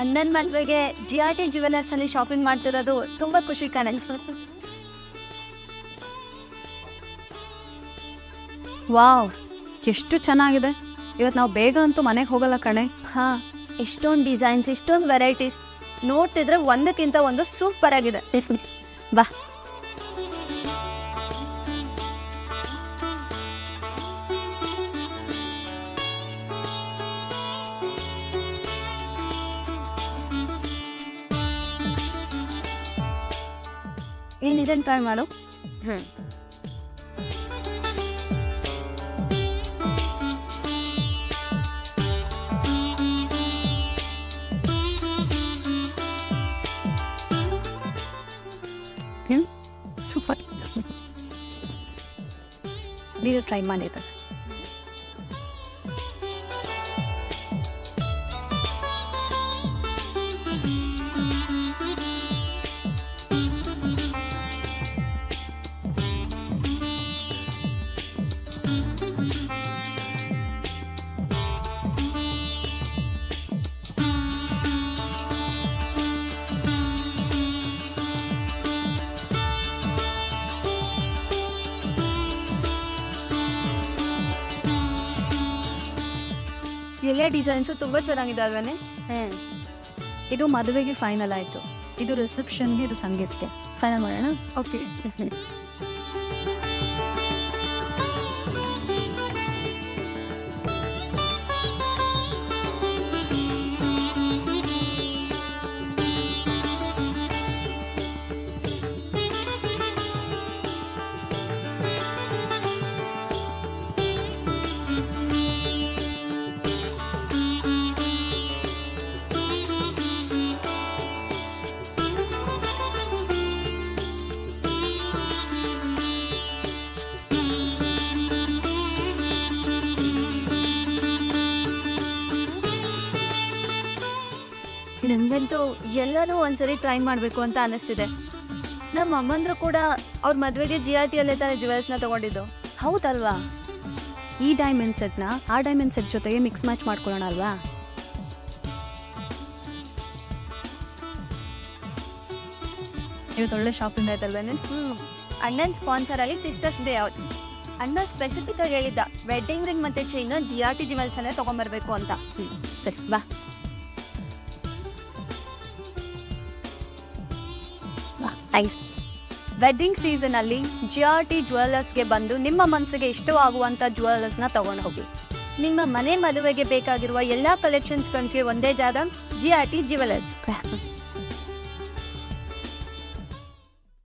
ಅಣ್ಣನ ಮದುವೆಗೆ GRT jewellers ಅಲ್ಲಿ ಶಾಪಿಂಗ್ ಮಾಡ್ತಿರೋದು ತುಂಬಾ ಖುಷಿ ಕಾಣುತ್ತೆ. ವಾವ್, ಎಷ್ಟು ಚೆನ್ನಾಗಿದೆ. ಇವತ್ತು ನಾವು ಬೇಗ ಅಂತೂ ಮನೆಗೆ ಹೋಗಲ್ಲ ಕಣೆ. ಹಾ, ಎಷ್ಟೊಂದು ಡಿಸೈನ್ಸ್, ಇಷ್ಟೊಂದು ವೆರೈಟೀಸ್ ನೋಡ್ತಿದ್ರೆ ಒಂದಕ್ಕಿಂತ ಒಂದು ಸೂಪರ್ ಆಗಿದೆ. ಬಾ. ಏನಿದೆ ಟ್ರೈ ಮಾಡು. ಸೂಪರ್. ನೀನು ಟ್ರೈ ಮಾಡಿದ. ಎಲ್ಲ ಡಿಸೈನ್ಸು ತುಂಬಾ ಚೆನ್ನಾಗಿದೆ ಅಲ್ವೇನೆ? ಇದು ಮದುವೆಗೆ ಫೈನಲ್ ಆಯಿತು. ಇದು ರಿಸೆಪ್ಷನ್ಗೆ, ಇದು ಸಂಗೀತಕ್ಕೆ ಫೈನಲ್ ಮಾಡೋಣ. ಓಕೆ. ನನಗಂತೂ ಎಲ್ಲನೂ ಒಂದ್ಸರಿ ಟ್ರೈ ಮಾಡಬೇಕು ಅಂತ ಅನ್ನಿಸ್ತಿದೆ. ನಮ್ಮ ಅಮ್ಮಂದ್ರು ಕೂಡ ಅವ್ರ ಮದುವೆಗೆ GRT ಅಲ್ಲೇ ತಾನೇ ಜ್ಯುವೆಲ್ಸ್ನ ತಗೊಂಡಿದ್ದು. ಹೌದಲ್ವಾ? ಈ ಡೈಮಂಡ್ ಸೆಟ್ನ ಆ ಡೈಮಂಡ್ ಸೆಟ್ ಜೊತೆಗೆ ಮಿಕ್ಸ್ ಮ್ಯಾಚ್ ಮಾಡ್ಕೊಳ್ಳೋಣ ಅಲ್ವಾ? ಇವತ್ತು ಒಳ್ಳೆ ಶಾಪಿಂಗ್ ಆಯ್ತಲ್ವೇನೆ? ಅಣ್ಣನ ಸ್ಪಾನ್ಸರ್ ಆಗಿ ಸಿಸ್ಟರ್ಸ್ ಡೇ ಔಟ್. ಅಣ್ಣ ಸ್ಪೆಸಿಫಿಕ್ ಆಗಿ ಹೇಳಿದ್ದ ವೆಡ್ಡಿಂಗ್ ರಿಂಗ್ ಮತ್ತೆ ಚೈನ್ GRT ಜ್ಯುವೆಲ್ಸ್ ಅಲ್ಲೇ ತಗೊಂಡ್ಬರ್ಬೇಕು ಅಂತ. ಸರಿ ಬಾ. ವೆಡ್ಡಿಂಗ್ ಸೀಸನ್ ಅಲ್ಲಿ GRT ಜ್ಯುವೆಲರ್ಸ್ಗೆ ಬಂದು ನಿಮ್ಮ ಮನಸ್ಸಿಗೆ ಇಷ್ಟವಾಗುವಂತ ಜ್ಯುವೆಲರ್ಸ್ನ ತಗೊಂಡು ಹೋಗಿ. ನಿಮ್ಮ ಮನೆ ಮದುವೆಗೆ ಬೇಕಾಗಿರುವ ಎಲ್ಲಾ ಕಲೆಕ್ಷನ್ಸ್ ಕಣ್ಕೆ ಒಂದೇ ಜಾಗ GRT ಜ್ಯುವೆಲರ್ಸ್.